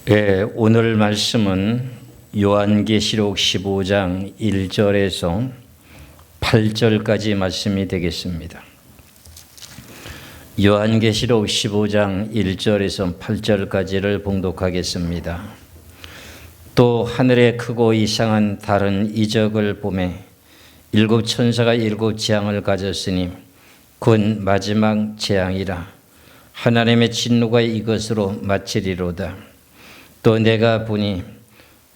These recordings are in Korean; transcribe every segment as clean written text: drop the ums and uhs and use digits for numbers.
오늘 말씀은 요한계시록 15장 1절에서 8절까지 말씀이 되겠습니다. 요한계시록 15장 1절에서 8절까지를 봉독하겠습니다. 또 하늘에 크고 이상한 다른 이적을 보매 일곱 천사가 일곱 재앙을 가졌으니 곧 마지막 재앙이라. 하나님의 진노가 이것으로 마치리로다. 또 내가 보니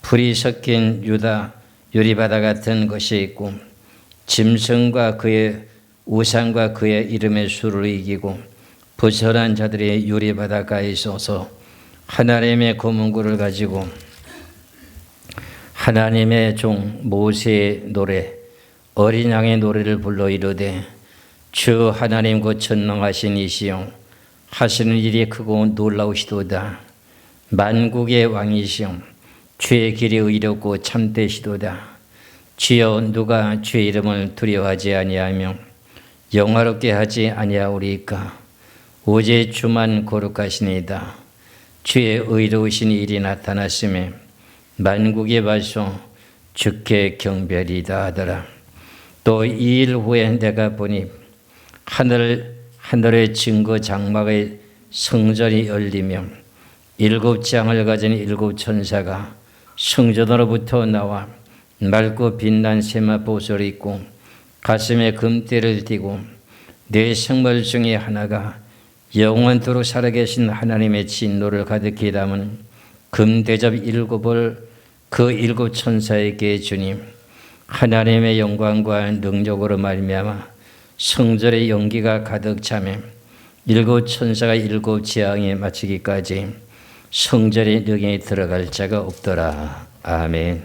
불이 섞인 유다 유리바다 같은 것이 있고 짐승과 그의 우상과 그의 이름의 수를 이기고 부설한 자들이 유리바다가에 서서 하나님의 검은고를 가지고 하나님의 종 모세의 노래 어린 양의 노래를 불러 이르되 주 하나님 곧 전능하신 이시여 하시는 일이 크고 놀라우시도다. 만국의 왕이시여 주의 길이 의롭고 참되시도다. 주여 누가 주의 이름을 두려워하지 아니하며 영화롭게 하지 아니하오리까. 오직 주만 거룩하시니이다. 주의 의로우신 일이 나타났음에 만국에 봐서 주께 경배리다 하더라. 또 이 일 후에 내가 보니 하늘의 증거 장막의 성전이 열리며 일곱 재앙을 가진 일곱 천사가 성전으로부터 나와 맑고 빛난 세마포옷을 입고 가슴에 금띠를 띠고 네 생물 중에 하나가 영원토록 살아계신 하나님의 진노를 가득히 담은 금대접 일곱을 그 일곱 천사에게 주니 하나님의 영광과 능력으로 말미암아 성전의 연기가 가득 차며 일곱 천사가 일곱 재앙에 마치기까지 성전에 능히 들어갈 자가 없더라. 아멘.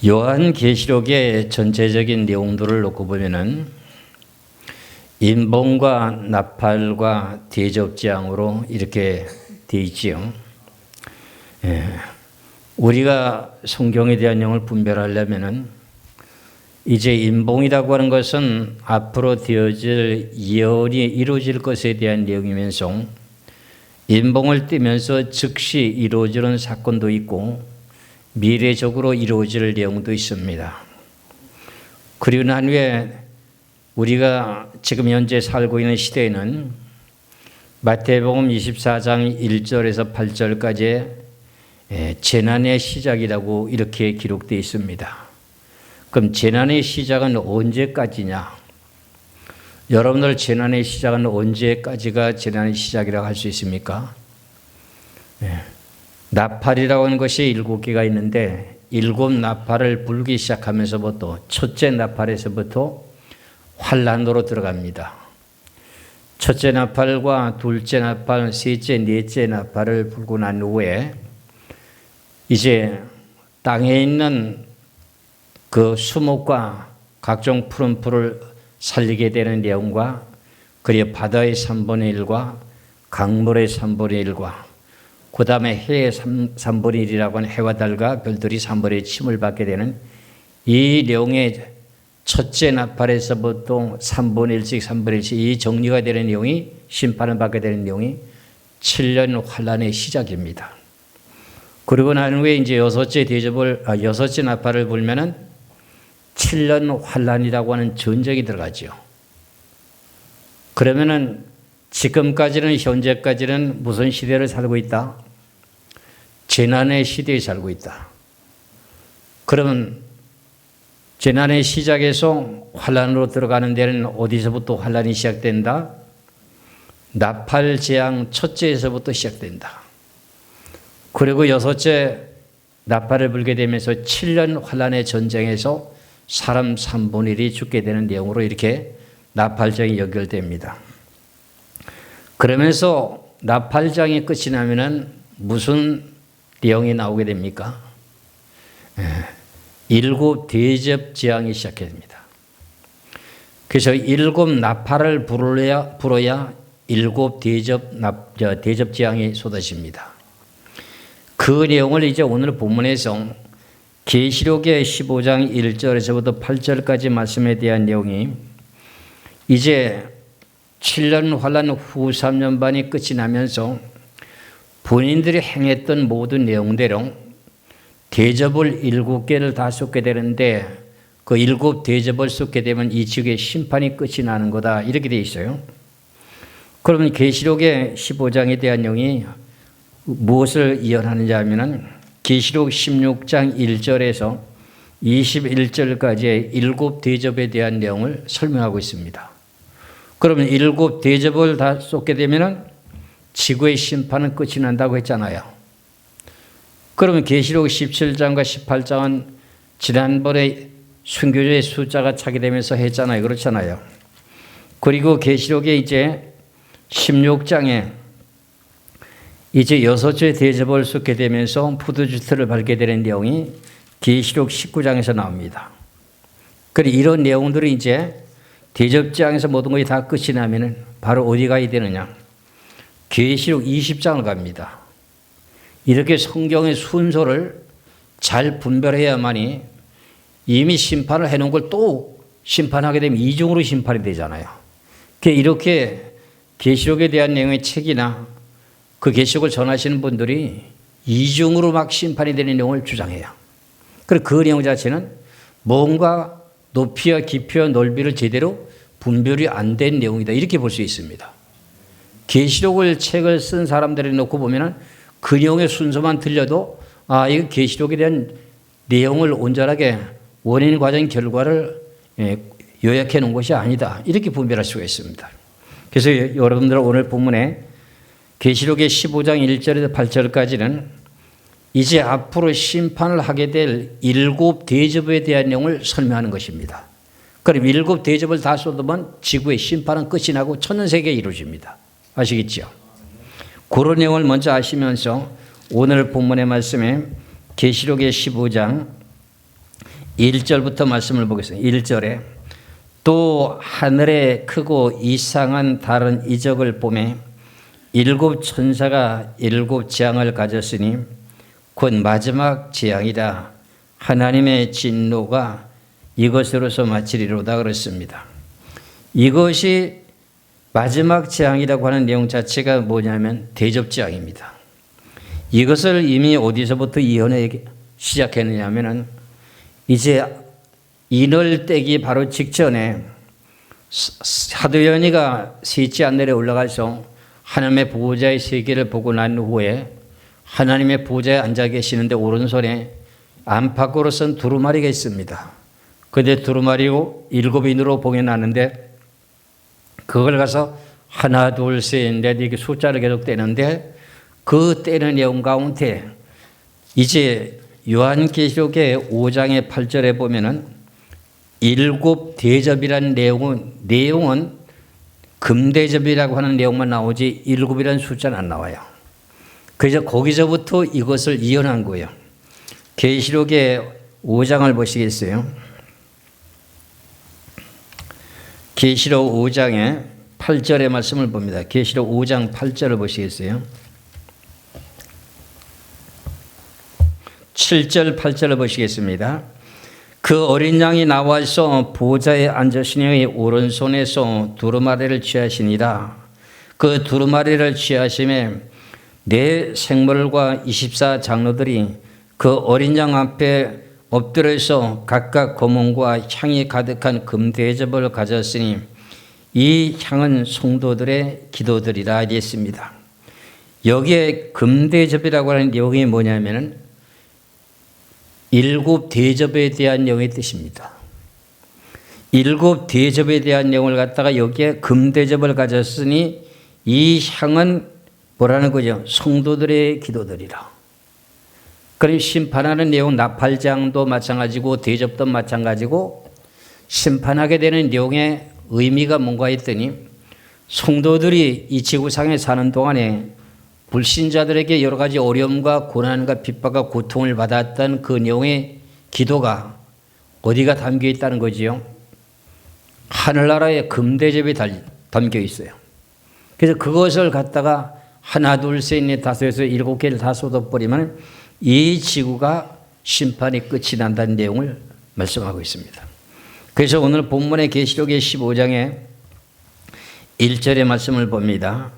요한계시록의 전체적인 내용들을 놓고 보면은 인봉과 나팔과 대접재앙으로 이렇게 되어 있지요. 우리가 성경에 대한 내용을 분별하려면은 이제 인봉이라고 하는 것은 앞으로 되어질 예언이 이루어질 것에 대한 내용이면서 인봉을 띠면서 즉시 이루어지는 사건도 있고 미래적으로 이루어질 내용도 있습니다. 그리고 난 후에 우리가 지금 현재 살고 있는 시대에는 마태복음 24장 1절에서 8절까지 재난의 시작이라고 이렇게 기록되어 있습니다. 그럼 재난의 시작은 언제까지냐? 여러분들 재난의 시작은 언제까지가 재난의 시작이라고 할 수 있습니까? 나팔이라고 하는 것이 7개가 있는데 7 나팔을 불기 시작하면서부터 첫째 나팔에서부터 환란으로 들어갑니다. 첫째 나팔과 둘째 나팔, 셋째, 넷째 나팔을 불고 난 후에 이제 땅에 있는 그 수목과 각종 푸른 풀을 살리게 되는 내용과 그리고 바다의 3분의 1과 강물의 3분의 1과 그 다음에 해의 3분의 1이라고 하는 해와 달과 별들이 3분의 1 침을 받게 되는 이 내용의 첫째 나팔에서부터 3분의 1씩 3분의 1씩 이 정리가 되는 내용이 심판을 받게 되는 내용이 7년 환란의 시작입니다. 그리고 난 후에 이제 여섯째 나팔을 불면은 7년 환란이라고 하는 전쟁이 들어가죠. 그러면은 지금까지는 현재까지는 무슨 시대를 살고 있다? 재난의 시대에 살고 있다. 그러면 재난의 시작에서 환란으로 들어가는 데는 어디서부터 환란이 시작된다? 나팔 재앙 첫째에서부터 시작된다. 그리고 여섯째 나팔을 불게 되면서 7년 환란의 전쟁에서 사람 3분의 1이 죽게 되는 내용으로 이렇게 나팔장이 연결됩니다. 그러면서 나팔장이 끝이 나면은 무슨 내용이 나오게 됩니까? 7 대접 재앙이 시작해 됩니다. 그래서 7 나팔을 불어야 7 대접 재앙이 쏟아집니다. 그 내용을 이제 오늘 본문에서 계시록의 15장 1절에서부터 8절까지 말씀에 대한 내용이 이제 7년 환란 후 3년 반이 끝이 나면서 본인들이 행했던 모든 내용대로 대접을 7개를 다 쏟게 되는데 그 7 대접을 쏟게 되면 이 지구의 심판이 끝이 나는 거다. 이렇게 되어 있어요. 그러면 계시록의 15장에 대한 내용이 무엇을 이언하느냐 하면은 계시록 16장 1절에서 21절까지의 7 대접에 대한 내용을 설명하고 있습니다. 그러면 7 대접을 다 쏟게 되면은 지구의 심판은 끝이 난다고 했잖아요. 그러면 계시록 17장과 18장은 지난번에 순교자의 숫자가 차게 되면서 했잖아요. 그렇잖아요. 그리고 계시록에 이제 16장에 이제 6째 대접을 쏟게 되면서 포도주스를 밟게 되는 내용이 계시록 19장에서 나옵니다. 그리고 이런 내용들이 이제 대접장에서 모든 것이 다 끝이 나면은 바로 어디 가야 되느냐? 계시록 20장을 갑니다. 이렇게 성경의 순서를 잘 분별해야만이 이미 심판을 해놓은 걸 또 심판하게 되면 이중으로 심판이 되잖아요. 이렇게 계시록에 대한 내용의 책이나 그 계시록을 전하시는 분들이 이중으로 막 심판이 되는 내용을 주장해요. 그리고 그 내용 자체는 뭔가 높이와 깊이와 넓이를 제대로 분별이 안 된 내용이다. 이렇게 볼 수 있습니다. 계시록을 책을 쓴 사람들을 놓고 보면 그 내용의 순서만 들려도 이거 계시록에 대한 내용을 온전하게 원인 과정 결과를 요약해 놓은 것이 아니다. 이렇게 분별할 수가 있습니다. 그래서 여러분들 오늘 본문에 계시록의 15장 1절에서 8절까지는 이제 앞으로 심판을 하게 될 7 대접에 대한 내용을 설명하는 것입니다. 그럼 7 대접을 다 쏟으면 지구의 심판은 끝이 나고 천년세계에 이루어집니다. 아시겠죠? 그런 내용을 먼저 아시면서 오늘 본문의 말씀에 계시록의 15장 1절부터 말씀을 보겠습니다. 1절에 또 하늘에 크고 이상한 다른 이적을 보매 7 천사가 7 재앙을 가졌으니 곧 마지막 재앙이다. 하나님의 진노가 이것으로서 마치리로다 그랬습니다. 이것이 마지막 재앙이라고 하는 내용 자체가 뭐냐면 대접재앙입니다. 이것을 이미 어디서부터 예언해 시작했느냐 하면은 이제 인월떼기 바로 직전에 사도연이가 셋째 하늘에 올라가서 하나님의 보호자의 세계를 보고 난 후에 하나님의 보호자에 앉아 계시는데 오른손에 안팎으로 쓴 두루마리가 있습니다. 그런데 두루마리고 7인으로 봉해놨는데 그걸 가서 하나 둘 셋 넷 이렇게 숫자를 계속 떼는데 그 떼는 내용 가운데 이제 요한계시록의 5장의 8절에 보면은 7 대접이라는 내용은 금대접이라고 하는 내용만 나오지 7이라는 숫자는 안 나와요. 그래서 거기서부터 이것을 이언한 거예요. 계시록의 5장을 보시겠어요? 계시록 5장의 8절의 말씀을 봅니다. 계시록 5장 8절을 보시겠어요? 7절 8절을 보시겠습니다. 그 어린 양이 나와서 보좌에 앉으시니 오른손에서 두루마리를 취하시니라. 그 두루마리를 취하심에 네 생물과 24 장로들이 그 어린 양 앞에 엎드려서 각각 고문과 향이 가득한 금대접을 가졌으니 이 향은 성도들의 기도들이라 했습니다. 여기에 금대접이라고 하는 내용이 뭐냐면은 7 대접에 대한 내용의 뜻입니다. 7 대접에 대한 내용을 갖다가 여기에 금대접을 가졌으니 이 향은 뭐라는 거죠? 성도들의 기도들이라. 그럼 심판하는 내용 나팔장도 마찬가지고 대접도 마찬가지고 심판하게 되는 내용의 의미가 뭔가 했더니 성도들이 이 지구상에 사는 동안에 불신자들에게 여러 가지 어려움과 고난과 핍박과 고통을 받았던 그 내용의 기도가 어디가 담겨 있다는 거지요? 하늘나라의 금대접이 담겨 있어요. 그래서 그것을 갖다가 하나 둘 셋 넷 다섯에서 7개를 다 쏟아버리면 이 지구가 심판이 끝이 난다는 내용을 말씀하고 있습니다. 그래서 오늘 본문의 계시록의 15장의 1절의 말씀을 봅니다.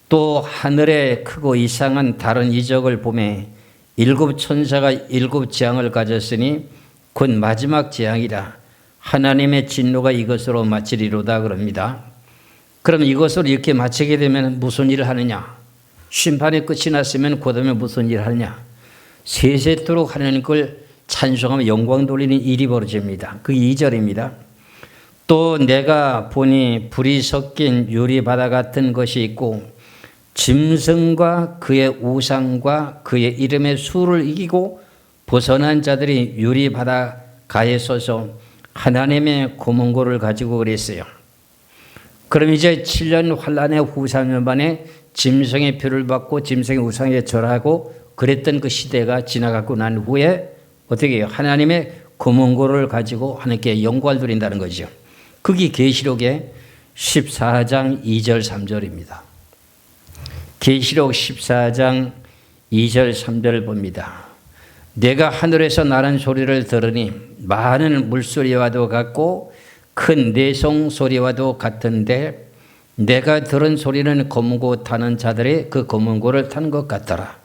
또 하늘에 크고 이상한 다른 이적을 보매 일곱 천사가 일곱 재앙을 가졌으니 곧 마지막 재앙이라. 하나님의 진노가 이것으로 마치리로다 그럽니다. 그럼 이것을 이렇게 마치게 되면 무슨 일을 하느냐? 심판의 끝이 났으면 그다음에 무슨 일을 하느냐? 세세토록 하나님 걸 찬송하며 영광 돌리는 일이 벌어집니다. 그 2절입니다. 또 내가 보니 불이 섞인 유리바다 같은 것이 있고 짐승과 그의 우상과 그의 이름의 수를 이기고 벗어난 자들이 유리바다 가에 서서 하나님의 고문고를 가지고 그랬어요. 그럼 이제 7년 환란의 후 3년 만에 짐승의 표를 받고 짐승의 우상에 절하고 그랬던 그 시대가 지나가고 난 후에 어떻게 해요? 하나님의 고문고를 가지고 하나님께 영광을 드린다는 거죠. 그게 계시록의 14장 2절 3절입니다. 계시록 14장 2절 3절을 봅니다. 내가 하늘에서 나는 소리를 들으니 많은 물소리와도 같고 큰 내송 소리와도 같은데 내가 들은 소리는 검은고 타는 자들의 그 검은고를 타는 것 같더라.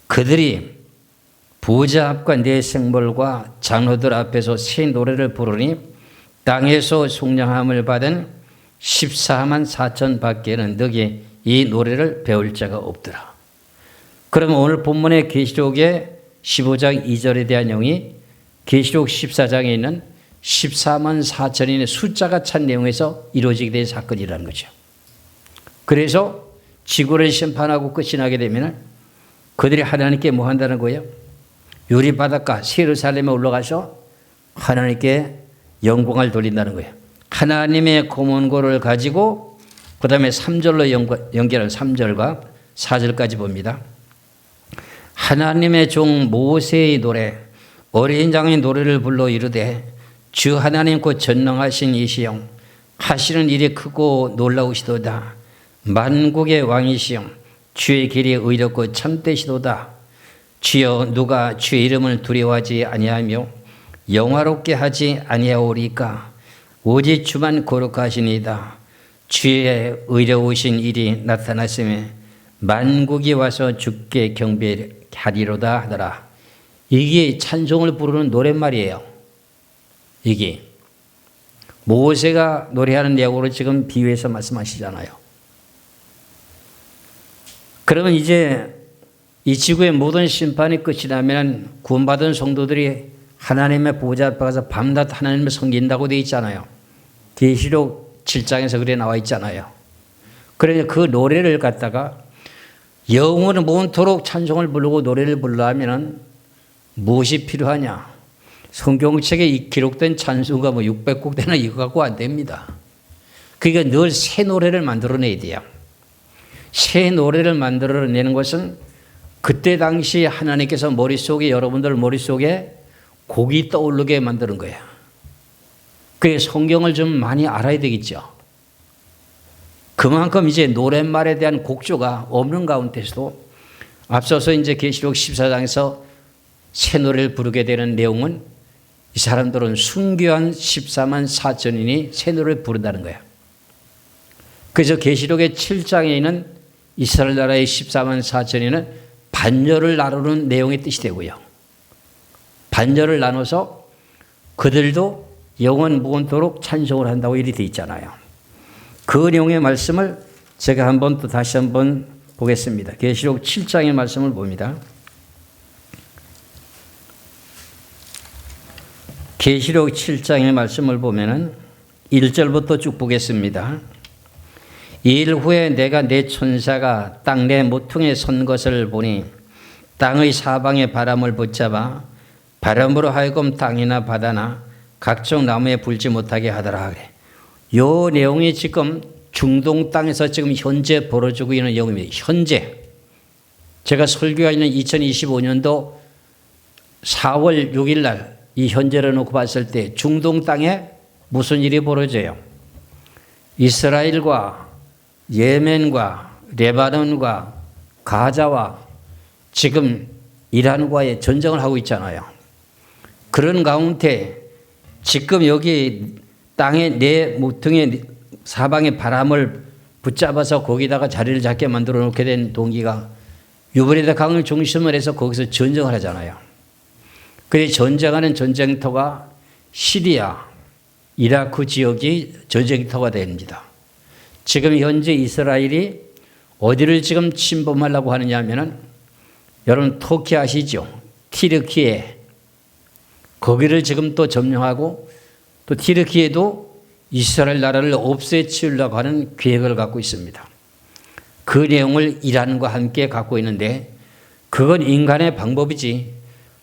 그들이 부자 앞과 내 생물과 장로들 앞에서 새 노래를 부르니 땅에서 속량함을 받은 14만 4천 밖에는 너희 이 노래를 배울 자가 없더라. 그럼 오늘 본문의 계시록의 15장 2절에 대한 내용이 계시록 14장에 있는 14만 4천인의 숫자가 찬 내용에서 이루어지게 된 사건이라는 거죠. 그래서 지구를 심판하고 끝이 나게 되면 그들이 하나님께 뭐 한다는 거예요? 유리바닷가 예루살렘에 올라가서 하나님께 영광을 돌린다는 거예요. 하나님의 고문고를 가지고 그 다음에 3절로 연결한 3절과 4절까지 봅니다. 하나님의 종 모세의 노래 어린 양의 노래를 불러 이르되 주 하나님 곧 전능하신 이시여 하시는 일이 크고 놀라우시도다. 만국의 왕이시여 주의 길이 의롭고 참되시도다. 주여 누가 주의 이름을 두려워하지 아니하며 영화롭게 하지 아니하오리까. 오직 주만 거룩하시니이다. 주의 의로우신 일이 나타났음에 만국이 와서 주께 경배하리로다 하더라. 이게 찬송을 부르는 노랫말이에요. 이게 모세가 노래하는 내용으로 지금 비유해서 말씀하시잖아요. 그러면 이제 이 지구의 모든 심판이 끝이 나면 구원받은 성도들이 하나님의 보좌 앞에 가서 밤낮 하나님을 섬긴다고 되어 있잖아요. 계시록 7장에서 그래 나와 있잖아요. 그러니 그 노래를 갖다가 영원히 모토록 찬송을 부르고 노래를 부르려면 무엇이 필요하냐? 성경책에 기록된 찬송가 600곡 되나 이거 갖고 안 됩니다. 그러니까 늘 새 노래를 만들어내야 돼요. 새 노래를 만들어내는 것은 그때 당시 하나님께서 머릿속에 여러분들 머릿속에 곡이 떠오르게 만드는 거예요. 그게 성경을 좀 많이 알아야 되겠죠. 그만큼 이제 노랫말에 대한 곡조가 없는 가운데서도 앞서서 이제 계시록 14장에서 새 노래를 부르게 되는 내용은 이 사람들은 순교한 14만 4천인이 새 노래를 부른다는 거예요. 그래서 계시록의 7장에 있는 이스라엘 나라의 14만 4천인은 반열을 나누는 내용의 뜻이 되고요. 반열을 나눠서 그들도 영원 무건토록 찬송을 한다고 일이 되어 있잖아요. 그 내용의 말씀을 제가 한번 또 다시 한번 보겠습니다. 계시록 7장의 말씀을 봅니다. 계시록 7장의 말씀을 보면은 1절부터 쭉 보겠습니다. 이일 후에 내가 내 천사가 땅 내 모퉁이에 선 것을 보니 땅의 사방에 바람을 붙잡아 바람으로 하여금 땅이나 바다나 각종 나무에 불지 못하게 하더라. 이 내용이 지금 중동 땅에서 지금 현재 벌어지고 있는 내용입니다. 현재 제가 설교가 있는 2025년도 4월 6일 날 이 현재를 놓고 봤을 때 중동 땅에 무슨 일이 벌어져요? 이스라엘과 예멘과 레바논과 가자와 지금 이란과의 전쟁을 하고 있잖아요. 그런 가운데 지금 여기 땅에 내 모퉁이 사방에 바람을 붙잡아서 거기다가 자리를 잡게 만들어 놓게 된 동기가 유브라데 강을 중심으로 해서 거기서 전쟁을 하잖아요. 그래서 전쟁하는 전쟁터가 시리아, 이라크 지역이 전쟁터가 됩니다. 지금 현재 이스라엘이 어디를 지금 침범하려고 하느냐 하면은 여러분 터키 아시죠? 티르키예. 거기를 지금 또 점령하고 또 티르키예도 이스라엘 나라를 없애치우려고 하는 계획을 갖고 있습니다. 그 내용을 이란과 함께 갖고 있는데 그건 인간의 방법이지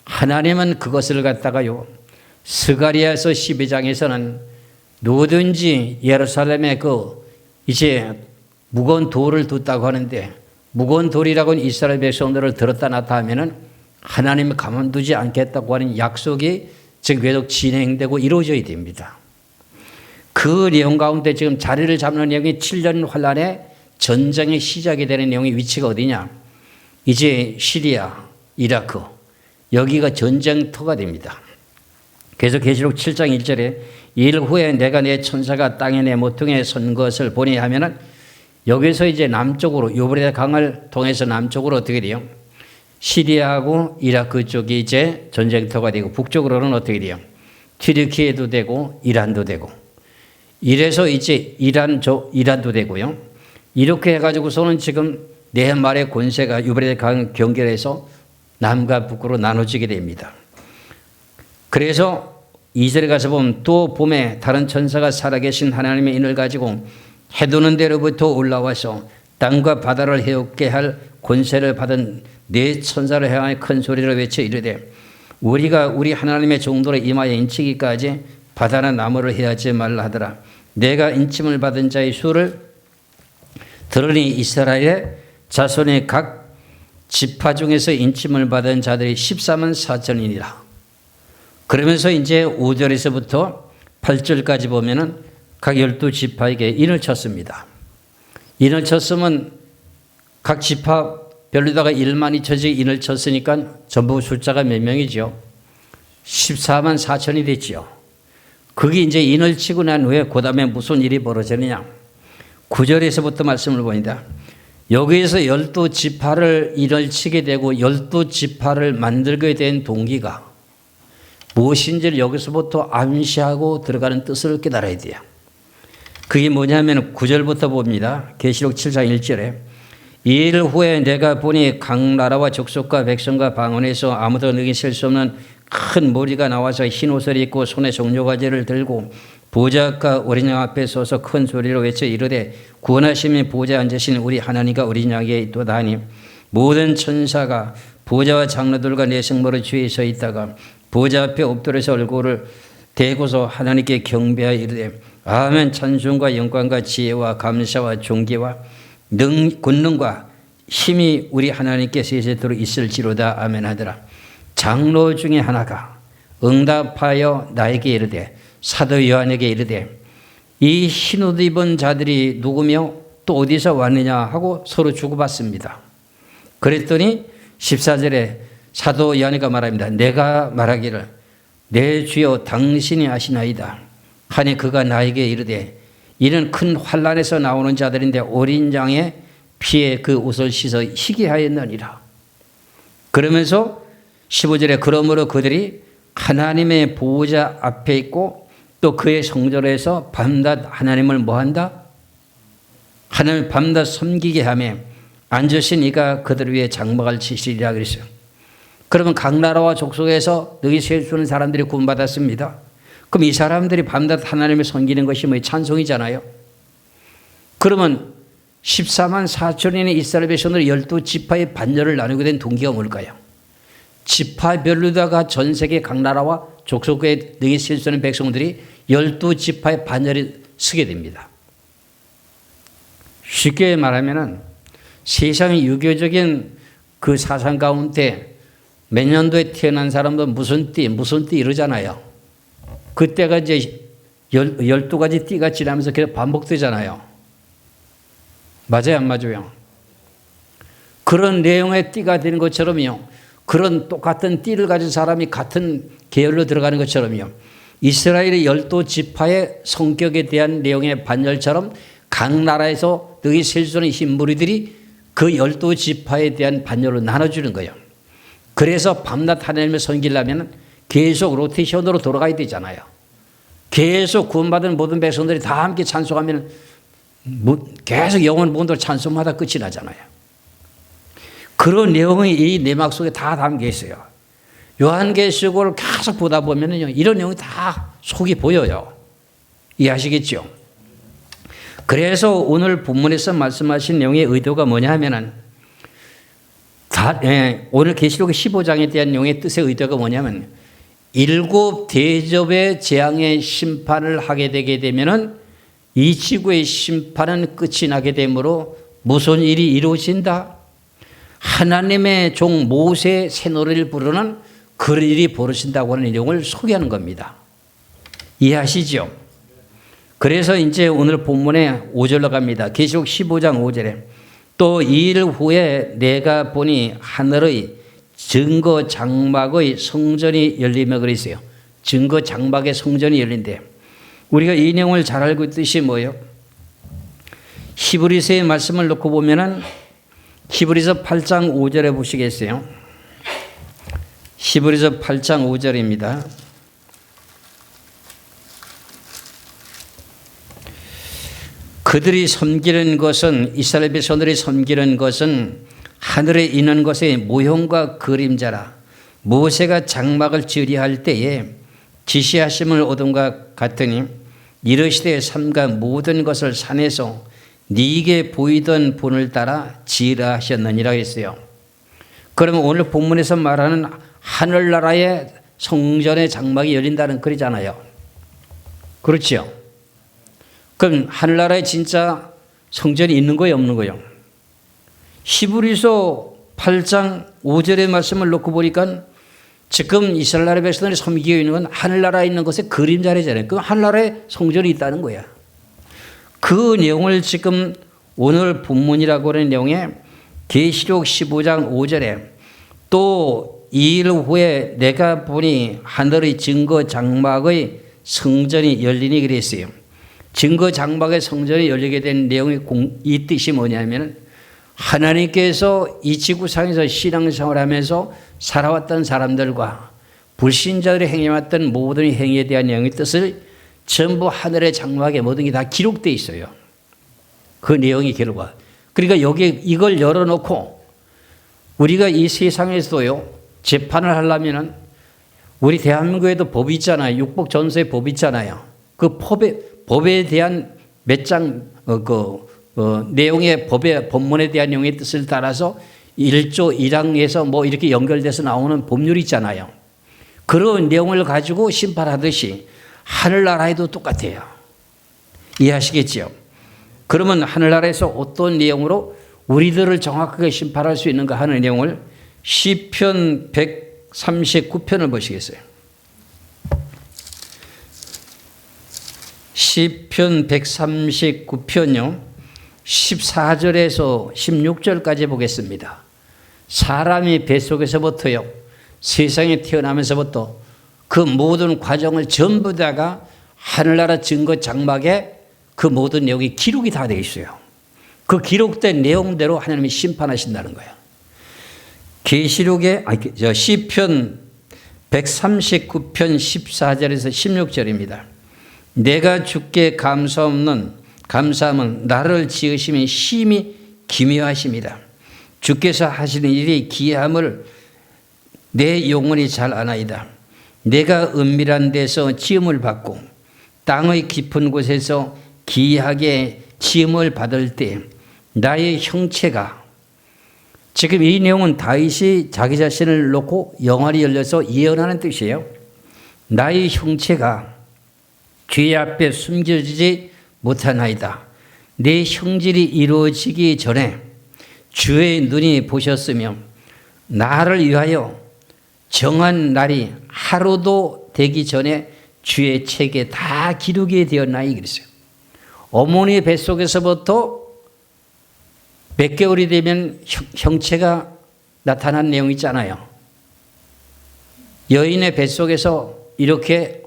하나님은 그것을 갖다가요. 스가랴서 12장에서는 누구든지 예루살렘에 이제 무거운 돌을 뒀다고 하는데 무거운 돌이라고는 이스라엘 백성들을 들었다 놨다 하면은 하나님이 가만두지 않겠다고 하는 약속이 지금 계속 진행되고 이루어져야 됩니다. 그 내용 가운데 지금 자리를 잡는 내용이 7년 환란의 전쟁의 시작이 되는 내용의 위치가 어디냐? 이제 시리아, 이라크 여기가 전쟁터가 됩니다. 그래서 계시록 7장 1절에 일 후에 내가 내 천사가 땅에 내 모퉁이에 선 것을 보니 하면은 여기서 이제 남쪽으로 유브라데 강을 통해서 남쪽으로 어떻게 돼요? 시리아하고 이라크 쪽이 이제 전쟁터가 되고 북쪽으로는 어떻게 돼요? 튀르키예도 되고 이란도 되고 이래서 이제 이란도 되고요. 이렇게 해가지고서는 지금 네 마리의 권세가 유브라데 강 경계에서 남과 북으로 나눠지게 됩니다. 그래서 2절에 가서 보면 또 봄에 다른 천사가 살아계신 하나님의 인을 가지고 해도는 데로부터 올라와서 땅과 바다를 해롭게 할 권세를 받은 네 천사를 향하여 큰 소리로 외쳐 이르되 우리가 우리 하나님의 종도로 임하여 인치기까지 바다나 나무를 해하지 말라 하더라. 내가 인침을 받은 자의 수를 들으니 이스라엘의 자손의 각 지파 중에서 인침을 받은 자들이 14만 4천이니라. 그러면서 이제 5절에서부터 8절까지 보면은 각 12지파에게 인을 쳤습니다. 인을 쳤으면 각 지파별로다가 1만 2천씩 인을 쳤으니까 전부 숫자가 몇 명이죠? 14만 4천이 됐죠. 그게 이제 인을 치고 난 후에 그 다음에 무슨 일이 벌어지느냐? 9절에서부터 말씀을 보니다. 여기에서 12지파를 인을 치게 되고 12지파를 만들게 된 동기가 무엇인지를 여기서부터 암시하고 들어가는 뜻을 깨달아야 돼요. 그게 뭐냐면 9절부터 봅니다. 계시록 7장 1절에 이일 후에 내가 보니 각 나라와 족속과 백성과 방언에서 아무도 능히 셀 수 없는 큰 무리가 나와서 흰 옷을 입고 손에 종려가지를 들고 보좌과 어린 양 앞에 서서 큰 소리로 외쳐 이르되 구원하심이 보좌에 앉으신 우리 하나님과 어린 양에게 있도다 하니 모든 천사가 보좌와 장로들과 내승모를 주위에 서 있다가 보좌 앞에 엎드려서 얼굴을 대고서 하나님께 경배하여 이르되 아멘. 찬송과 영광과 지혜와 감사와 존귀와 권능과 힘이 우리 하나님께 세세토록 있을지로다. 아멘 하더라. 장로 중에 하나가 응답하여 나에게 이르되 사도 요한에게 이르되 이 흰옷 입은 자들이 누구며 또 어디서 왔느냐 하고 서로 주고받습니다. 그랬더니 14절에 사도 요한이가 말합니다. 내가 말하기를 내 주여 당신이 아시나이다 하니 그가 나에게 이르되 이는 큰 환난에서 나오는 자들인데 어린 양의 피에 그 옷을 씻어 희게 하였느니라. 그러면서 15절에 그러므로 그들이 하나님의 보호자 앞에 있고 또 그의 성전에서 밤낮 하나님을 뭐한다? 하나님을 밤낮 섬기게 하며 앉으신 이가 그들 위에 장막을 치시리라 그랬어요. 그러면 각 나라와 족속에서 능히 셀 수 있는 사람들이 구원받았습니다. 그럼 이 사람들이 밤낮 하나님을 섬기는 것이 뭐 찬송이잖아요. 그러면 14만 4천인의 이스라엘 백성들이 12지파의 반열을 나누게 된 동기가 뭘까요? 지파별로다가 전 세계 각 나라와 족속에 능히 셀 수 있는 백성들이 12지파의 반열에 서게 됩니다. 쉽게 말하면은 세상의 유교적인 그 사상 가운데 몇 년도에 태어난 사람도 무슨 띠 이러잖아요. 그때가 이제 12가지 띠가 지나면서 계속 반복되잖아요. 맞아요, 안 맞아요? 그런 내용의 띠가 되는 것처럼요. 그런 똑같은 띠를 가진 사람이 같은 계열로 들어가는 것처럼요. 이스라엘의 12지파의 성격에 대한 내용의 반열처럼 각 나라에서 너희 셀 수 없는 흰무리들이 그 12지파에 대한 반열로 나눠주는 거예요. 그래서 밤낮 하나님을 섬기려면 계속 로테이션으로 돌아가야 되잖아요. 계속 구원받은 모든 백성들이 다 함께 찬송하면 계속 영원 무한도로 찬송마다 끝이 나잖아요. 그런 내용이 이 내막 속에 다 담겨 있어요. 요한계시록을 계속 보다 보면요, 이런 내용이 다 속이 보여요. 이해하시겠죠? 그래서 오늘 본문에서 말씀하신 내용의 의도가 뭐냐 하면은 오늘 계시록 15장에 대한 내용의 뜻의 의도가 뭐냐면 7 대접의 재앙의 심판을 하게 되게 되면은 이 지구의 심판은 끝이 나게 되므로 무슨 일이 이루어진다? 하나님의 종 모세의 새노래를 부르는 그런 일이 벌어진다고 하는 내용을 소개하는 겁니다. 이해하시죠? 그래서 이제 오늘 본문에 5절로 갑니다. 계시록 15장 5절에 또 2일 후에 내가 보니 하늘의 증거 장막의 성전이 열리며 그랬어요. 증거 장막의 성전이 열린대. 우리가 이 내용을 잘 알고 있듯이 뭐예요? 히브리서의 말씀을 놓고 보면은 히브리서 8장 5절에 보시겠어요? 히브리서 8장 5절입니다. 그들이 섬기는 것은 이스라엘 백성들이 섬기는 것은 하늘에 있는 것의 모형과 그림자라. 모세가 장막을 지으려 때에 지시하심을 얻은과 같으니 이르시되 삼가 모든 것을 산에서 네게 보이던 본을 따라 지으라 하셨느니라 했어요. 그러면 오늘 본문에서 말하는 하늘나라의 성전의 장막이 열린다는 글이잖아요. 그렇죠? 그럼 하늘나라에 진짜 성전이 있는 거예요, 없는 거예요? 히브리서 8장 5절의 말씀을 놓고 보니까 지금 이스라엘 나라 백성들이 섬기고 있는 건 하늘나라에 있는 것의 그림자래잖아요. 그 하늘나라에 성전이 있다는 거야. 그 내용을 지금 오늘 본문이라고 하는 내용에 계시록 15장 5절에 또 2일 후에 내가 보니 하늘의 증거 장막의 성전이 열리니 그랬어요. 증거 장막의 성전이 열리게 된 내용의 이 뜻이 뭐냐면 하나님께서 이 지구상에서 신앙생활을 하면서 살아왔던 사람들과 불신자들이 행해왔던 모든 행위에 대한 내용의 뜻을 전부 하늘의 장막에 모든 게 다 기록되어 있어요. 그 내용이 기록화. 그러니까 여기 이걸 열어놓고 우리가 이 세상에서도요 재판을 하려면은 우리 대한민국에도 법이 있잖아요. 육복 전서의 법이 있잖아요. 그 법에 대한 몇 장 내용의 법의 법문에 대한 내용의 뜻을 따라서 1조 1항에서 뭐 이렇게 연결돼서 나오는 법률이 있잖아요. 그런 내용을 가지고 심판하듯이 하늘나라에도 똑같아요. 이해하시겠죠? 그러면 하늘나라에서 어떤 내용으로 우리들을 정확하게 심판할 수 있는가 하는 내용을 시편 139편을 보시겠어요? 시편 139편요 14절에서 16절까지 보겠습니다. 사람이 뱃속에서부터요 세상에 태어나면서부터 그 모든 과정을 전부 다가 하늘나라 증거 장막에 그 모든 내용이 기록이 다 되어 있어요. 그 기록된 내용대로 하나님이 심판하신다는 거예요. 계시록의 시편 139편 14절에서 16절입니다. 내가 주께 감사함은 나를 지으심이 심히 기묘하심이라. 주께서 하시는 일이 기이함을 내 영혼이 잘 아나이다. 내가 은밀한 데서 지음을 받고 땅의 깊은 곳에서 기이하게 지음을 받을 때 나의 형체가, 지금 이 내용은 다윗이 자기 자신을 놓고 영안이 열려서 예언하는 뜻이에요. 나의 형체가 죄 앞에 숨겨지지 못하나이다. 내 형질이 이루어지기 전에 주의 눈이 보셨으며 나를 위하여 정한 날이 하루도 되기 전에 주의 책에 다 기록이 되었나이 그랬어요. 어머니 뱃속에서부터 몇 개월이 되면 형체가 나타난 내용 있잖아요. 여인의 뱃속에서 이렇게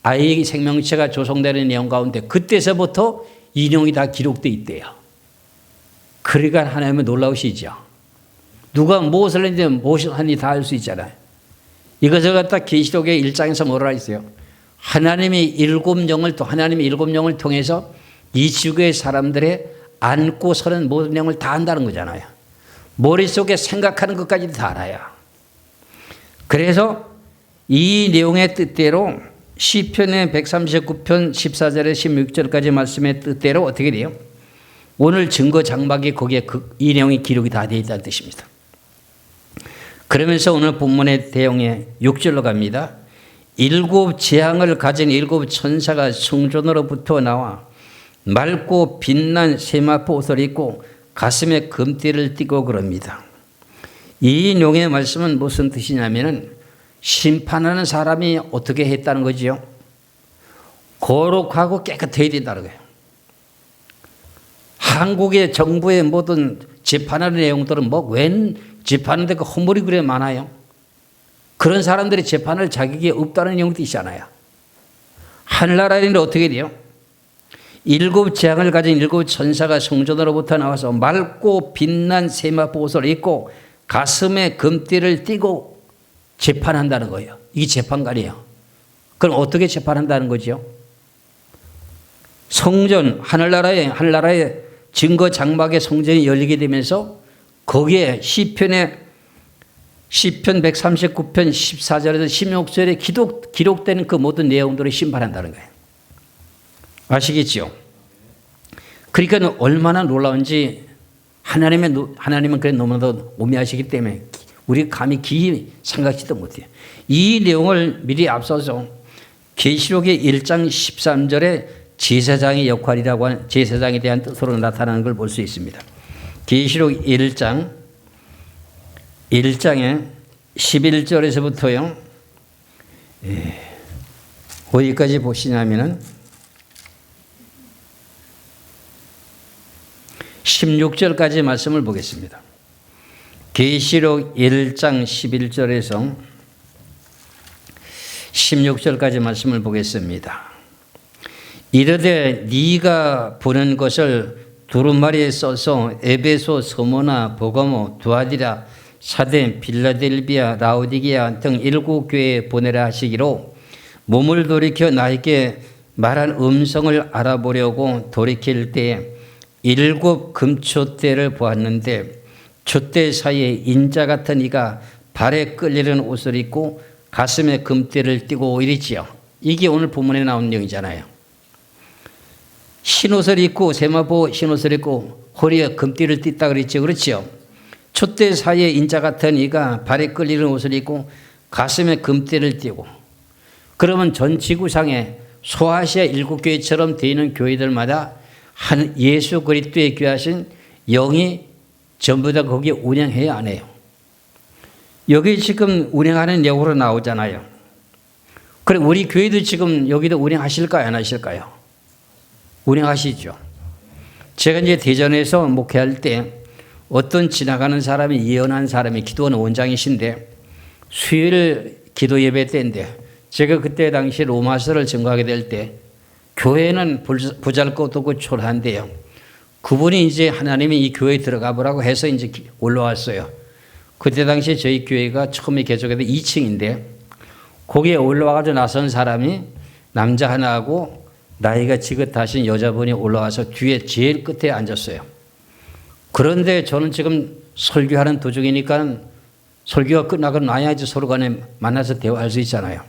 아이의 생명체가 조성되는 내용 가운데 그때서부터 이 내용이 다 기록되어 있대요. 그러니까 하나님은 놀라우시죠. 누가 무엇을 했는지 무엇을 하니 다 알 수 있잖아요. 이것을 갖다 계시록의 1장에서 뭐라 했어요? 하나님의 일곱 영을 통해서 이 지구의 사람들의 안고 서는 모든 내용을 다 안다는 거잖아요. 머릿속에 생각하는 것까지도 다 알아요. 그래서 이 내용의 뜻대로 시편의 139편 14절에 16절까지 말씀의 뜻대로 어떻게 돼요? 오늘 증거 장막에 거기에 이 내용이 기록이 다 되어 있다는 뜻입니다. 그러면서 오늘 본문의 내용에 6절로 갑니다. 일곱 재앙을 가진 일곱 천사가 성전으로부터 나와 맑고 빛난 세마포 옷을 입고 가슴에 금띠를 띠고 그럽니다. 이 내용의 말씀은 무슨 뜻이냐면은 심판하는 사람이 어떻게 했다는 거지요? 거룩하고 깨끗해야 된다는 거예요. 한국의 정부의 모든 재판하는 내용들은 웬 재판하는데 그 허물이 그래 많아요. 그런 사람들이 재판할 자격이 없다는 내용도 있잖아요. 하늘나라에는 어떻게 돼요? 일곱 재앙을 가진 일곱 천사가 성전으로부터 나와서 맑고 빛난 세마포 옷을 입고 가슴에 금띠를 띠고 재판한다는 거예요. 이게 재판관이에요. 그럼 어떻게 재판한다는 거죠? 성전, 하늘나라의 증거 장막의 성전이 열리게 되면서 거기에 시편 139편 14절에서 16절에 기록되는 그 모든 내용들을 심판한다는 거예요. 아시겠죠? 그러니까 얼마나 놀라운지 하나님은 그래 너무나도 오묘하시기 때문에 우리 감히 기히 생각지도 못해요. 이 내용을 미리 앞서서 계시록의 1장 13절에 제사장의 역할이라고 하는 제사장에 대한 뜻으로 나타나는 걸 볼 수 있습니다. 계시록 1장에 11절에서부터요. 어디까지 보시냐면은 16절까지 말씀을 보겠습니다. 계시록 1장 11절에서 16절까지 말씀을 보겠습니다. 이르되 네가 보는 것을 두루마리에 써서 에베소, 서모나, 버가모, 두아디라, 사데, 빌라델비아, 라오디게아 등 일곱 교회에 보내라 하시기로 몸을 돌이켜 나에게 말한 음성을 알아보려고 돌이킬 때에 일곱 금촛대를 보았는데 촛대 사이에 인자 같은 이가 발에 끌리는 옷을 입고 가슴에 금띠를 띠고 이랬지요. 이게 오늘 본문에 나온 내용이잖아요. 흰옷을 입고 세마포 흰옷을 입고 허리에 금띠를 띠다 그랬죠. 그렇죠. 촛대 사이에 인자 같은 이가 발에 끌리는 옷을 입고 가슴에 금띠를 띠고, 그러면 전 지구상에 소아시아 일곱 교회처럼 되어 있는 교회들마다 한 예수 그리스도의 귀하신 영이 전부 다 거기에 운행해야 안 해요. 여기 지금 운행하는 내용으로 나오잖아요. 그래 우리 교회도 지금 여기도 운행하실까요? 안 하실까요? 운행하시죠. 제가 이제 대전에서 목회할 때 어떤 지나가는 사람이 예언한 사람이 기도원 원장이신데 수요일 기도 예배 때인데 제가 그때 당시 로마서를 증거하게 될 때 교회는 보잘것없고 초라한데요. 그분이 이제 하나님이 이 교회에 들어가 보라고 해서 이제 올라왔어요. 그때 당시 저희 교회가 처음에 개척해서 2층인데 거기에 올라와가지고 나선 사람이 남자 하나하고 나이가 지긋하신 여자분이 올라와서 뒤에 제일 끝에 앉았어요. 그런데 저는 지금 설교하는 도중이니까 설교가 끝나고 나야지 서로 간에 만나서 대화할 수 있잖아요.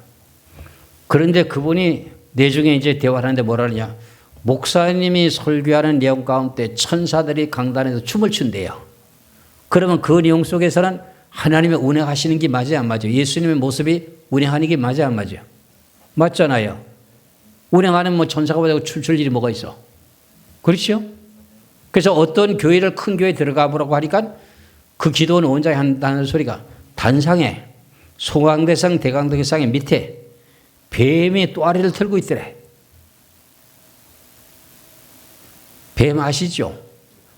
그런데 그분이 내중에 이제 대화를 하는데 뭐라 그러냐. 목사님이 설교하는 내용 가운데 천사들이 강단에서 춤을 춘대요. 그러면 그 내용 속에서는 하나님의 운행하시는 게 맞아요, 안 맞아요? 예수님의 모습이 운행하는 게 맞아요, 안 맞아요? 맞잖아요. 운행하는 뭐 천사가 보자고 춤출 일이 뭐가 있어? 그렇죠? 그래서 어떤 교회를 큰 교회에 들어가 보라고 하니까 그 기도원 원장이 한다는 소리가 단상에 송황대상 대강도교상의 밑에 뱀이 또아리를 틀고 있더래. 뱀 아시죠?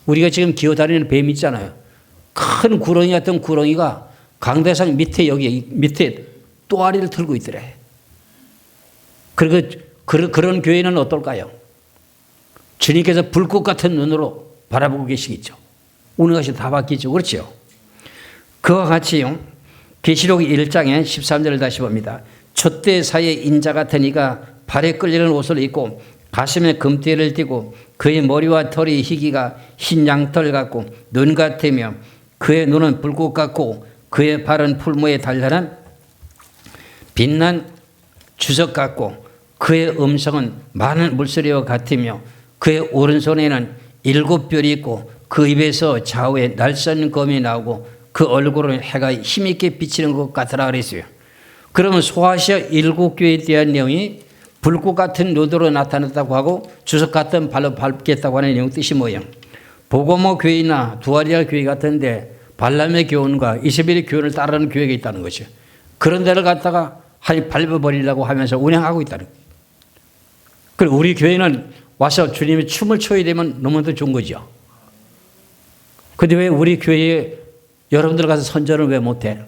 우리가 지금 기어다니는 뱀 있잖아요. 큰 구렁이 같은 구렁이가 강대상 밑에 여기 밑에 또아리를 틀고 있더래. 그리고 그런 교회는 어떨까요? 주님께서 불꽃 같은 눈으로 바라보고 계시겠죠. 오늘 것이 다 바뀌죠. 그렇죠. 그와 같이요. 계시록 1장의 13절을 다시 봅니다. 촛대 사이에 인자 같은 이가 발에 끌리는 옷을 입고 가슴에 금띠를 띠고 그의 머리와 털이 희기가 흰 양털 같고 눈 같으며 그의 눈은 불꽃 같고 그의 발은 풀무에 단련한 빛난 주석 같고 그의 음성은 많은 물소리와 같으며 그의 오른손에는 7별이 있고 그 입에서 좌우에 날선 검이 나오고 그 얼굴은 해가 힘있게 비치는 것 같으라 그랬어요. 그러면 소아시아 7교회에 대한 내용이 불꽃 같은 눈으로 나타났다고 하고 주석 같은 발로 밟겠다고 하는 내용 뜻이 뭐예요? 보고모 교회나 두아리아 교회 같은데 발람의 교훈과 이세벨의 교훈을 따르는 교회가 있다는 거죠. 그런 데를 갖다가 밟아버리려고 하면서 운영하고 있다는 거예요. 그리고 우리 교회는 와서 주님이 춤을 춰야 되면 너무도 좋은 거죠. 근데 왜 우리 교회에 여러분들 가서 선전을 왜 못해?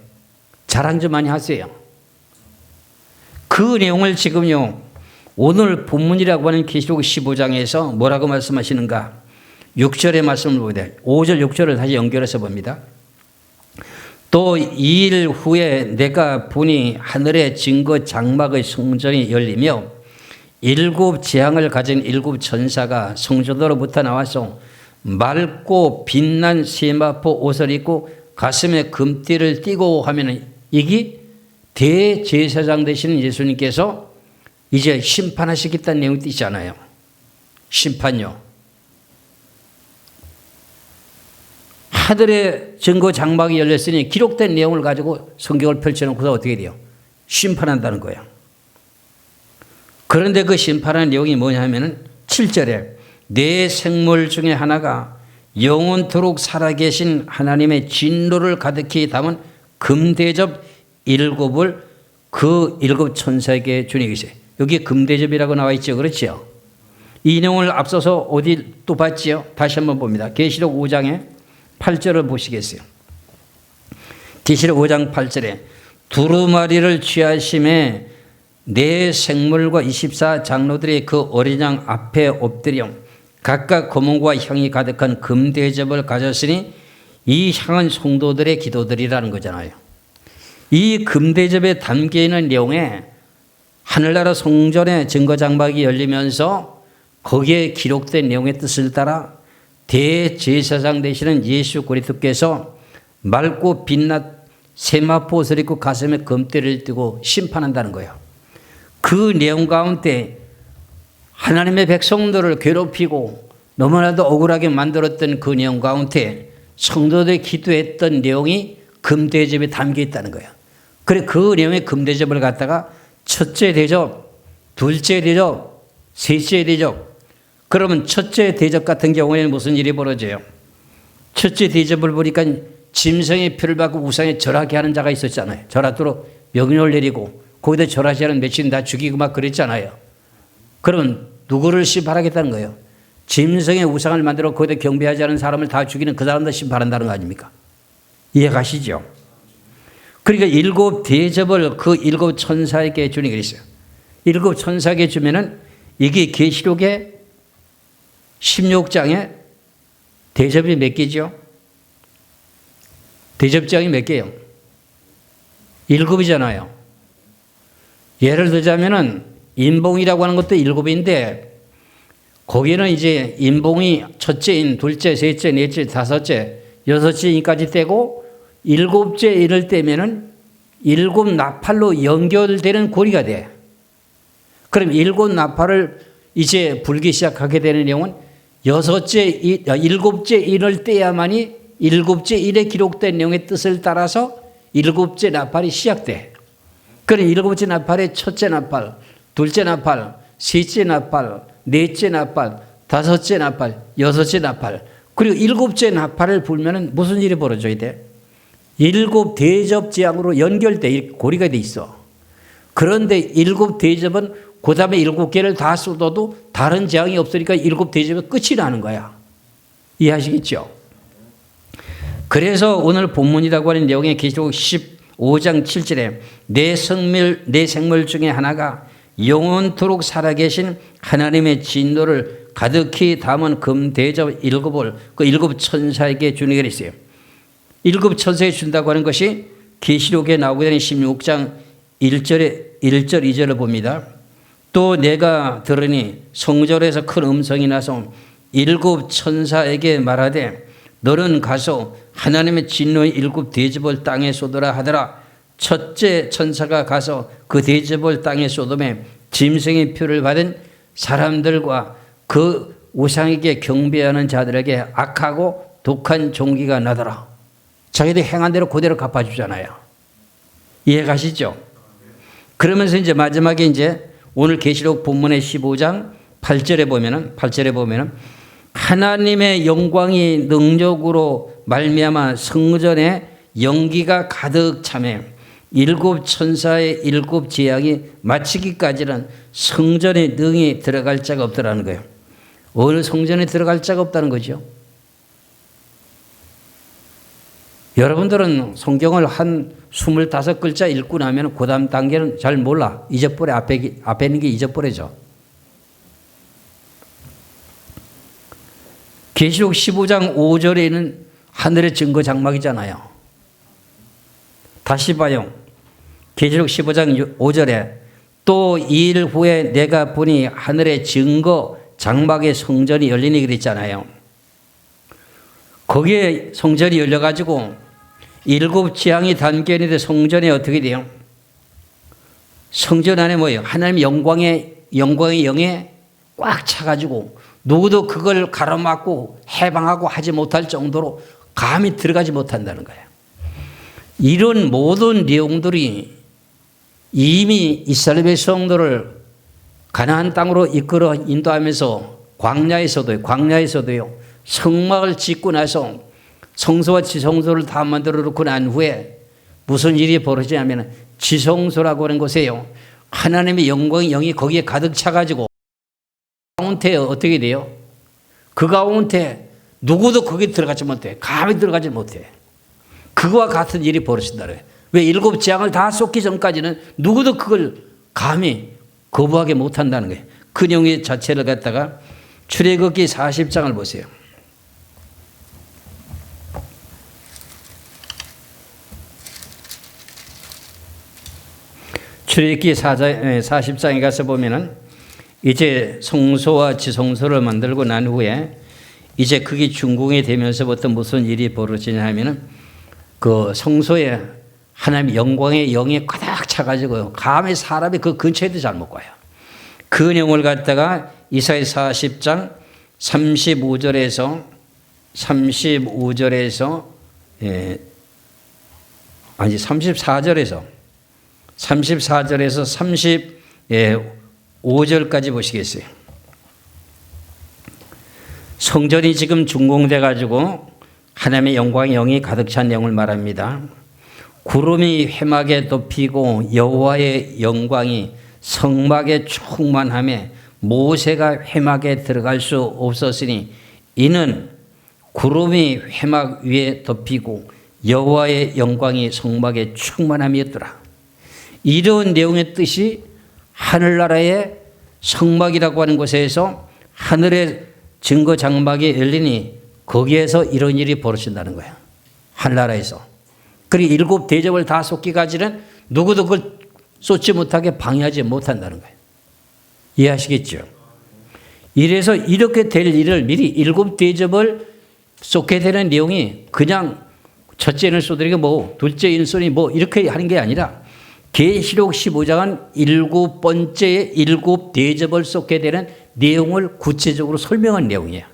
자랑 좀 많이 하세요. 그 내용을 지금요, 오늘 본문이라고 하는 계시록 15장에서 뭐라고 말씀하시는가? 6절의 말씀을 보게 돼. 5절, 6절을 다시 연결해서 봅니다. 또 2일 후에 내가 보니 하늘의 증거 장막의 성전이 열리며 7 재앙을 가진 7 천사가 성전으로부터 나와서 맑고 빛난 세마포 옷을 입고 가슴에 금띠를 띠고 하면 이게 대제사장 되시는 예수님께서 이제 심판하시겠다는 내용이 있잖아요. 심판요. 하늘의 증거 장막이 열렸으니 기록된 내용을 가지고 성경을 펼쳐놓고서 어떻게 돼요? 심판한다는 거예요. 그런데 그 심판하는 내용이 뭐냐 하면은 7절에 내 생물 중에 하나가 영원토록 살아계신 하나님의 진노를 가득히 담은 금대접 7을 그 7 천사에게 주니 계세요. 여기 금대접이라고 나와 있죠. 그렇죠? 이 내용을 앞서서 어디 또 봤지요? 다시 한번 봅니다. 계시록 5장에 8절을 보시겠어요. 계시록 5장 8절에 두루마리를 취하심에 내 생물과 24 장로들이 그 어린 양 앞에 엎드려 각각 검은과 향이 가득한 금대접을 가졌으니 이 향은 성도들의 기도들이라는 거잖아요. 이 금대접에 담겨있는 내용에 하늘나라 성전의 증거장막이 열리면서 거기에 기록된 내용의 뜻을 따라 대제사장 되시는 예수 그리스도께서 맑고 빛난 세마포 옷을 입고 가슴에 금띠를 띠고 심판한다는 거예요. 그 내용 가운데 하나님의 백성들을 괴롭히고 너무나도 억울하게 만들었던 그 내용 가운데 성도들이 기도했던 내용이 금대접에 담겨 있다는 거예요. 그래 그 내용의 금대접을 갖다가 첫째 대접, 둘째 대접, 셋째 대접. 그러면 첫째 대접 같은 경우에는 무슨 일이 벌어져요? 첫째 대접을 보니까 짐승의 피를 받고 우상에 절하게 하는 자가 있었잖아요. 절하도록 명령을 내리고 거기다 절하지 않은 며칠 다 죽이고 막 그랬잖아요. 그러면 누구를 심판하겠다는 거예요? 짐승의 우상을 만들어 거기다 경배하지 않은 사람을 다 죽이는 그 사람들 심판한다는 거 아닙니까? 이해가시죠? 그러니까 7 대접을 그 7 천사에게 주니 그랬어요. 7 천사에게 주면은 이게 계시록의 16장에 대접이 몇 개죠? 대접장이 몇 개요? 7이잖아요. 예를 들자면은 인봉이라고 하는 것도 7인데 거기는 이제 인봉이 첫째인, 둘째, 셋째, 넷째, 다섯째, 여섯째 인까지 떼고 7째 인을 떼면은 7 나팔로 연결되는 고리가 돼. 그럼 7 나팔을 이제 불기 시작하게 되는 내용은 7째 인을 떼야만이 7째 인에 기록된 내용의 뜻을 따라서 7째 나팔이 시작돼. 그럼 7째 나팔의 첫째 나팔, 둘째 나팔, 셋째 나팔, 넷째 나팔, 다섯째 나팔, 여섯째 나팔, 그리고 7째 나팔을 불면은 무슨 일이 벌어져야 돼? 7 대접 재앙으로 연결돼 고리가 돼 있어. 그런데 7 대접은 그 다음에 7개를 다 쏟아도 다른 재앙이 없으니까 7 대접이 끝이 나는 거야. 이해하시겠죠? 그래서 오늘 본문이라고 하는 내용의 계시록 15장 7절에 내 생물 중에 하나가 영원토록 살아계신 하나님의 진노를 가득히 담은 금대접 일곱을 그 일곱 천사에게 주는 게 있어요. 일곱 천사에 준다고 하는 것이 계시록에 나오게 되는 16장 1절 2절을 봅니다. 또 내가 들으니 성전에서 큰 음성이 나서 일곱 천사에게 말하되 너는 가서 하나님의 진노의 일곱 대접을 땅에 쏟으라 하더라. 첫째 천사가 가서 그 대접을 땅에 쏟음에 짐승의 표를 받은 사람들과 그 우상에게 경배하는 자들에게 악하고 독한 종기가 나더라. 자기들 행한 대로 그대로 갚아주잖아요. 이해가시죠? 그러면서 이제 마지막에 이제 오늘 계시록 본문의 15장 8절에 보면은 하나님의 영광이 능력으로 말미암아 성전에 연기가 가득 차매 일곱 천사의 일곱 재앙이 마치기까지는 성전에 능히 들어갈 자가 없더라는 거예요. 어느 성전에 들어갈 자가 없다는 거죠. 여러분들은 성경을 한 25글자 읽고 나면 그 다음 단계는 잘 몰라. 잊어버려. 앞에 있는 게 잊어버려져. 계시록 15장 5절에는 하늘의 증거 장막이잖아요. 다시 봐요. 계시록 15장 5절에 또 2일 후에 내가 보니 하늘의 증거 장막의 성전이 열리니 그랬잖아요. 거기에 성전이 열려가지고 일곱 재앙이 담겨 있는데 성전에 어떻게 돼요? 성전 안에 뭐예요? 하나님의 영광의 영에 꽉 차가지고 누구도 그걸 가로막고 해방하고 하지 못할 정도로 감히 들어가지 못한다는 거예요. 이런 모든 내용들이 이미 이스라엘 성도를 가나안 땅으로 이끌어 인도하면서 광야에서도요 성막을 짓고 나서 성소와 지성소를 다 만들어 놓고 난 후에 무슨 일이 벌어지냐면 지성소라고 하는 곳에요 하나님의 영광의 영이 거기에 가득 차가지고 가운데 어떻게 돼요? 그 가운데 누구도 거기 들어가지 못해. 감히 들어가지 못해. 그거와 같은 일이 벌어진다. 왜 일곱 재앙을 다 쏟기 전까지는 누구도 그걸 감히 거부하게 못한다는 거예요. 그 내용의 자체를 갖다가 출애굽기 40장을 보세요. 출애굽기 40장에 가서 보면은 이제 성소와 지성소를 만들고 난 후에 이제 그게 준공이 되면서부터 무슨 일이 벌어지냐 하면은 그 성소에 하나님의 영광의 영이 가득 차가지고요. 감히 사람이 그 근처에도 잘 못 가요. 그 내용을 갖다가 이사야 40장 35절에서 34절에서 35절까지 보시겠어요. 성전이 지금 준공돼 가지고 하나님의 영광의 영이 가득 찬 내용을 말합니다. 구름이 회막에 덮이고 여호와의 영광이 성막에 충만하며 모세가 회막에 들어갈 수 없었으니 이는 구름이 회막 위에 덮이고 여호와의 영광이 성막에 충만함이었더라. 이런 내용의 뜻이 하늘나라의 성막이라고 하는 곳에서 하늘의 증거 장막이 열리니 거기에서 이런 일이 벌어진다는 거예요. 하늘나라에서. 그리고 일곱 대접을 다 쏟기까지는 누구도 그걸 쏟지 못하게 방해하지 못한다는 거예요. 이해하시겠죠? 이래서 이렇게 될 일을 미리 일곱 대접을 쏟게 되는 내용이 그냥 첫째는 쏟으니까 둘째 인손이 이렇게 하는 게 아니라 계시록 15장은 일곱 번째에 일곱 대접을 쏟게 되는 내용을 구체적으로 설명한 내용이에요.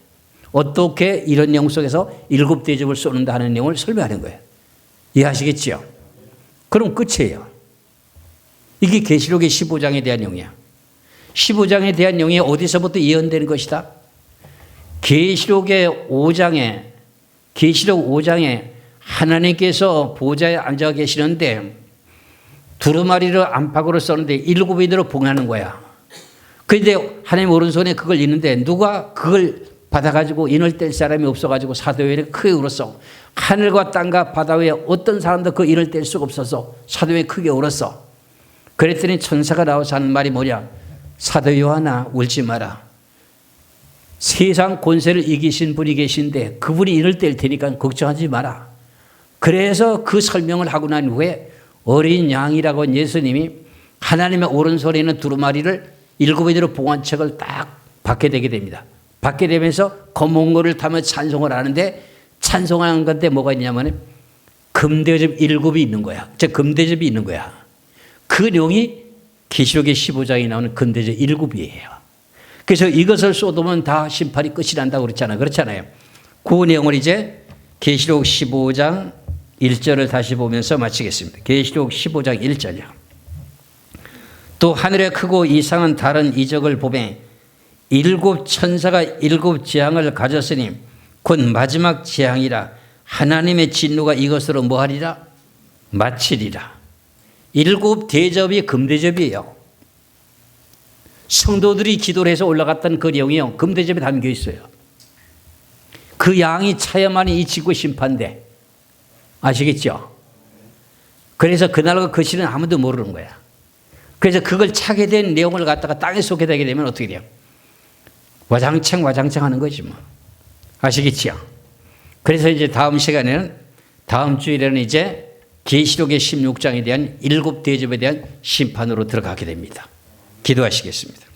어떻게 이런 내용 속에서 일곱 대접을 쏟는다 하는 내용을 설명하는 거예요. 이해하시겠죠? 그럼 끝이에요. 이게 계시록의 15장에 대한 내용이야. 15장에 대한 내용이 어디서부터 예언되는 것이다? 계시록 5장에 하나님께서 보좌에 앉아 계시는데 두루마리를 안팎으로 썼는데 일곱인으로 봉하는 거야. 그런데 하나님 오른손에 그걸 있는데 누가 그걸 받아가지고 인을 뗄 사람이 없어가지고 사도요한이 크게 울었어. 하늘과 땅과 바다 위에 어떤 사람도 그 인을 뗄 수가 없어서 사도요한이 크게 울었어. 그랬더니 천사가 나와서 하는 말이 뭐냐? 사도요한아 울지 마라. 세상 권세를 이기신 분이 계신데 그분이 이를 뗄 테니까 걱정하지 마라. 그래서 그 설명을 하고 난 후에 어린 양이라고 예수님이 하나님의 오른손에 있는 두루마리를 7번째로 봉헌책을 딱 받게 되게 됩니다. 받게 되면서 검은 거를 타며 찬송을 하는데 찬송하는 건데 뭐가 있냐면 금대접 7이 있는 거야. 즉 금대접이 있는 거야. 그 내용이 계시록의 15장에 나오는 금대접 7이에요. 그래서 이것을 쏟으면 다 심판이 끝이 난다고 그랬잖아요. 그렇잖아요. 그 내용을 이제 계시록 15장 1절을 다시 보면서 마치겠습니다. 계시록 15장 1절이요. 또 하늘에 크고 이상한 다른 이적을 보매 7 천사가 7 재앙을 가졌으니 곧 마지막 재앙이라 하나님의 진노가 이것으로 뭐하리라? 마치리라. 7 대접이 금대접이에요. 성도들이 기도를 해서 올라갔던 그 내용이요. 금대접에 담겨 있어요. 그 양이 차야만이 이 지구 심판대. 아시겠죠? 그래서 그날과 그 시는 아무도 모르는 거야. 그래서 그걸 차게 된 내용을 갖다가 땅에 쏟게 되게 되면 어떻게 돼요? 와장창 하는 거지 뭐. 아시겠죠? 그래서 이제 다음 시간에는 다음 주일에는 이제 계시록의 16장에 대한 7 대접에 대한 심판으로 들어가게 됩니다. 기도하시겠습니다.